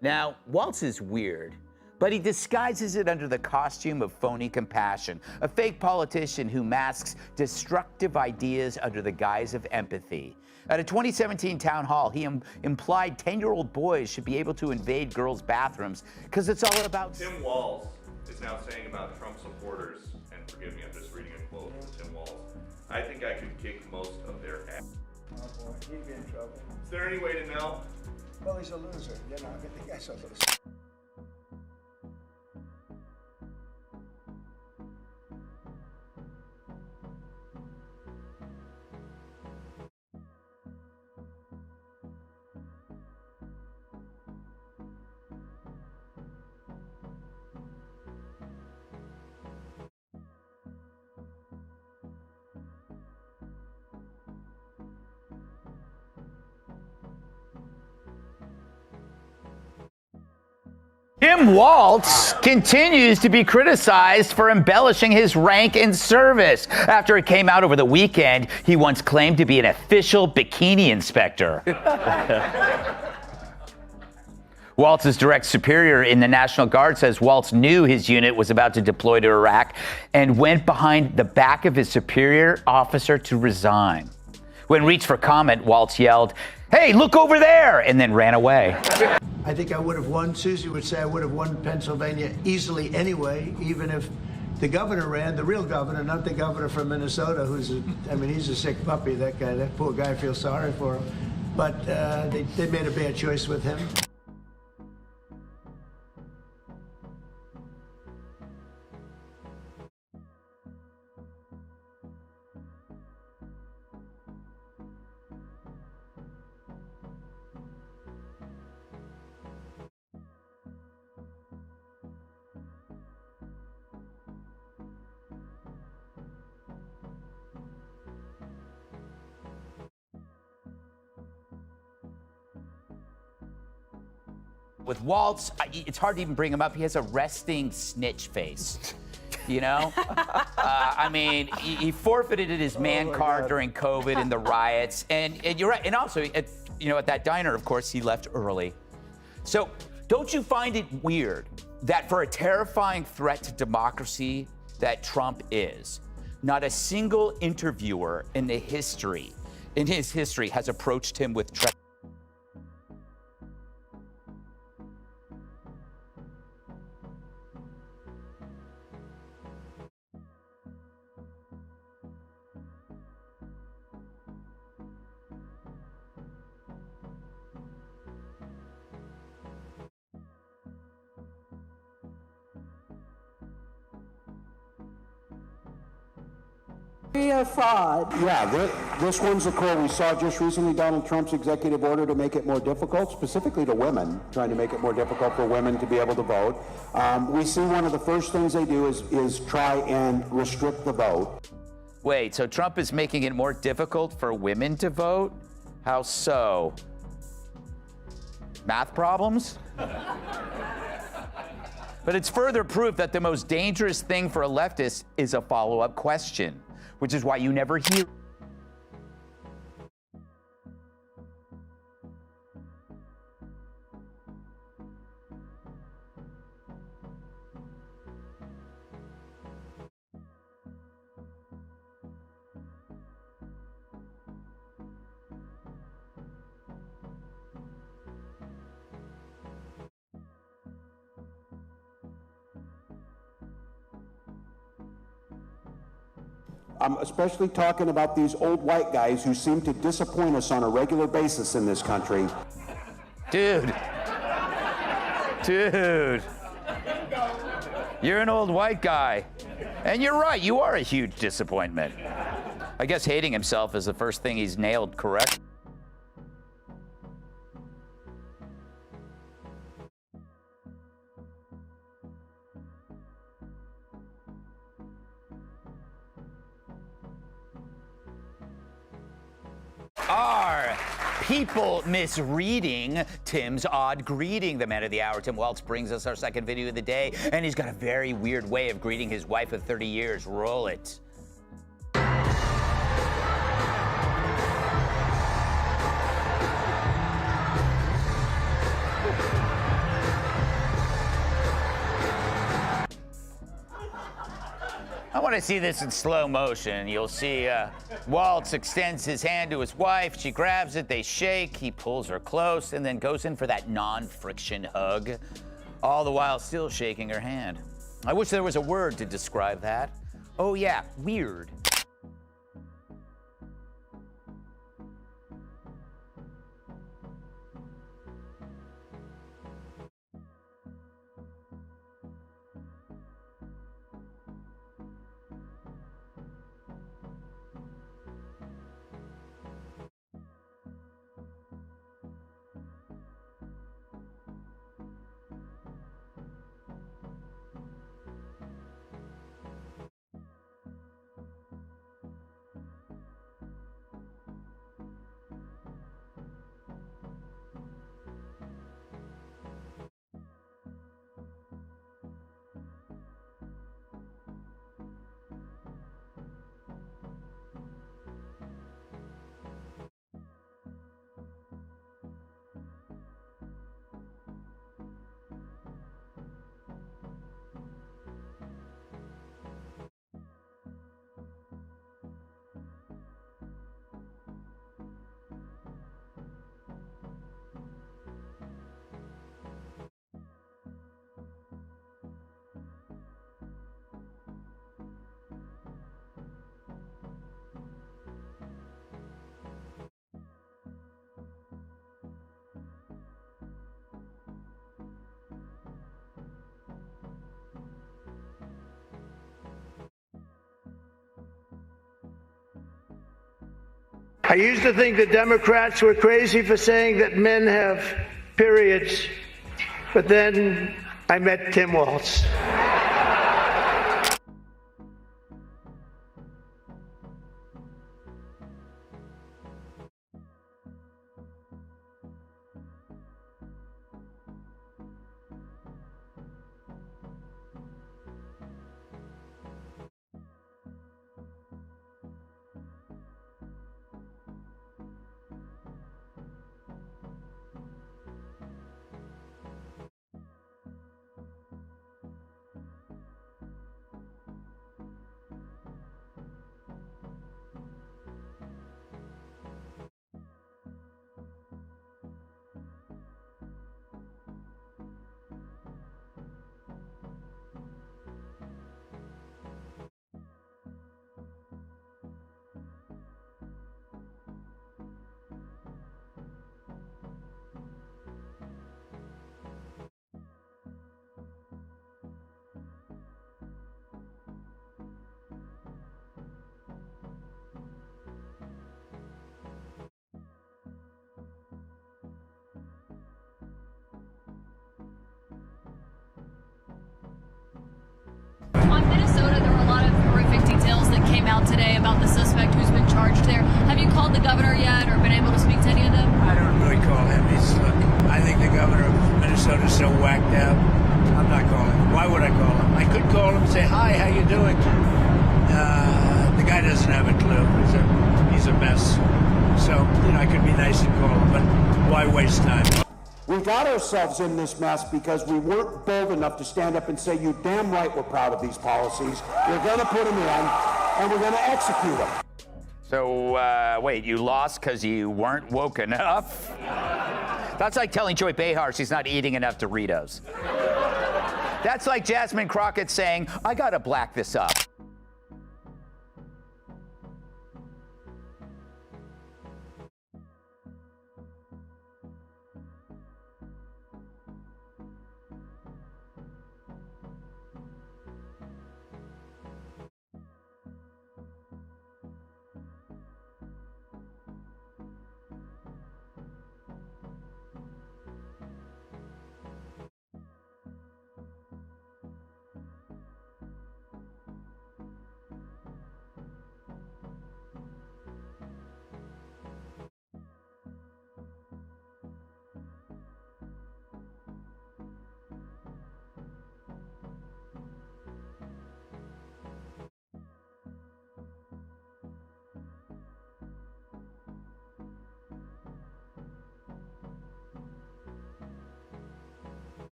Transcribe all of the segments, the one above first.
Now, Walz is weird, but he disguises it under the costume of phony compassion, a fake politician who masks destructive ideas under the guise of empathy. At a 2017 town hall, he implied 10-year-old boys should be able to invade girls' bathrooms because it's all about... Tim Walz is now saying about Trump supporters, and forgive me, I'm just reading a quote from Tim Walz, "I think I could kick most of their ass." Oh boy, he'd be in trouble. Is there any way to know? Well, he's a loser, you know, I mean, the guy's a loser. Tim Walz continues to be criticized for embellishing his rank and service. After it came out over the weekend, he once claimed to be an official bikini inspector. Walz's direct superior in the National Guard says Walz knew his unit was about to deploy to Iraq and went behind the back of his superior officer to resign. When reached for comment, Walz yelled, "Hey, look over there," and then ran away. I think I would have won. Susie would say I would have won Pennsylvania easily anyway, even if the governor ran, the real governor, not the governor from Minnesota, he's a sick puppy, that guy. That poor guy, I feel sorry for him. But they made a bad choice with him. With Walz, it's hard to even bring him up. He has a resting snitch face, you know? He forfeited his man card during COVID and the riots. And you're right. And also, at that diner, of course, he left early. So don't you find it weird that for a terrifying threat to democracy that Trump is, not a single interviewer in his history has approached him with fraud. Yeah, this one's a call we saw just recently. Donald Trump's executive order to make it more difficult, specifically to women, trying to make it more difficult for women to be able to vote. We see one of the first things they do is try and restrict the vote. Wait, so Trump is making it more difficult for women to vote? How so? Math problems? But it's further proof that the most dangerous thing for a leftist is a follow-up question, which is why you never hear. I'm especially talking about these old white guys who seem to disappoint us on a regular basis in this country. Dude, you're an old white guy. And you're right, you are a huge disappointment. I guess hating himself is the first thing he's nailed correct. Are people misreading Tim's odd greeting? The man of the hour, Tim Walz, brings us our second video of the day, and he's got a very weird way of greeting his wife of 30 years. Roll it. want to see this in slow motion. You'll see Walz extends his hand to his wife. She grabs it. They shake. He pulls her close and then goes in for that non-friction hug, all the while still shaking her hand. I wish there was a word to describe that. Oh, yeah, weird. I used to think the Democrats were crazy for saying that men have periods, but then I met Tim Walz. On Minnesota, there were a lot of horrific details that came out today about the suspect who's been charged there. Have you called the governor yet or been able to speak to any of them? I don't really call him. I think the governor of Minnesota is so whacked out. I'm not calling him. Why would I call him? I could call him and say, hi, how you doing? The guy doesn't have a clue. He's a mess. So, I could be nice and call him, but why waste time? We got ourselves in this mess because we weren't bold enough to stand up and say, you damn right we're proud of these policies. We're going to put them in, and we're going to execute them. So, wait, you lost because you weren't woke enough? That's like telling Joy Behar she's not eating enough Doritos. That's like Jasmine Crockett saying, I gotta black this up.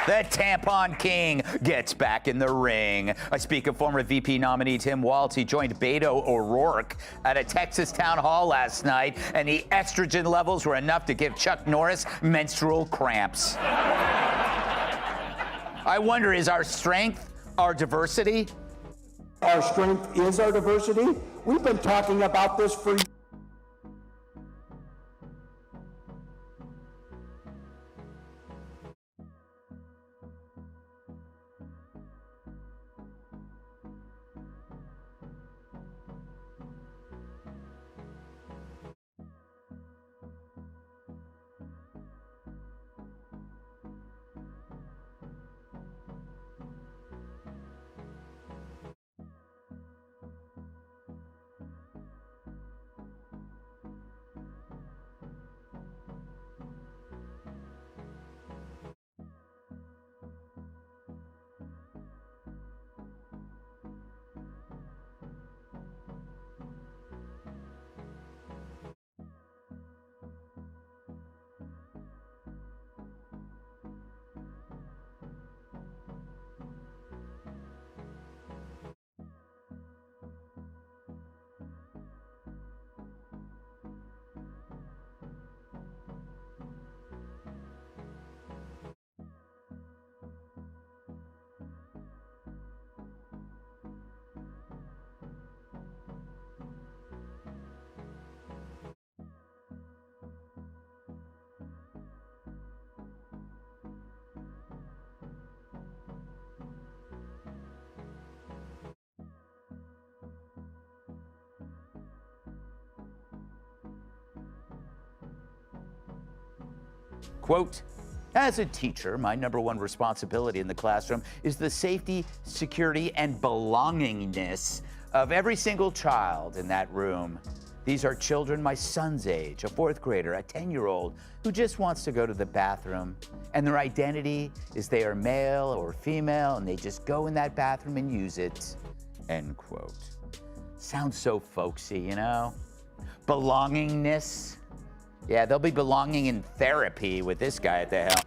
The tampon king gets back in the ring. I speak of former VP nominee Tim Walz. He joined Beto O'Rourke at a Texas town hall last night, and the estrogen levels were enough to give Chuck Norris menstrual cramps. I wonder, is our strength our diversity? Our strength is our diversity. We've been talking about this for Quote, as a teacher, my number one responsibility in the classroom is the safety, security, and belongingness of every single child in that room. These are children my son's age, a 4th grader, a 10-year-old, who just wants to go to the bathroom, and their identity is they are male or female, and they just go in that bathroom and use it, end quote. Sounds so folksy, you know? Belongingness. Yeah, they'll be belonging in therapy with this guy at the helm.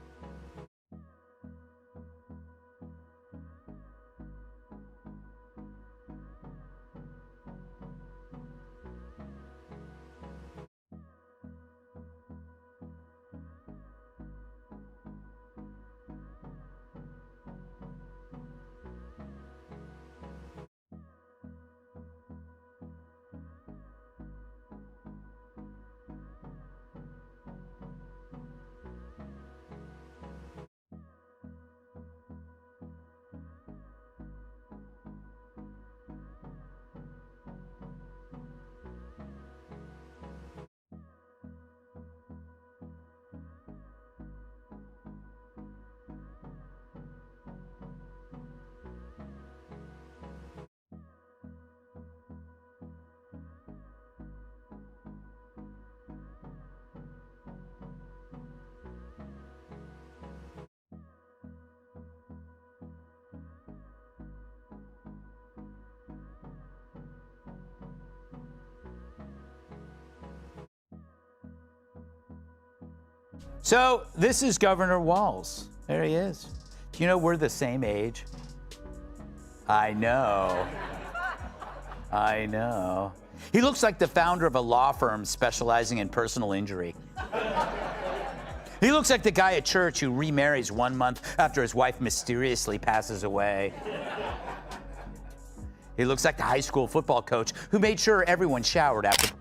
So this is Governor Walz. There he is. Do you know we're the same age? I know. I know. He looks like the founder of a law firm specializing in personal injury. He looks like the guy at church who remarries 1 month after his wife mysteriously passes away. He looks like the high school football coach who made sure everyone showered after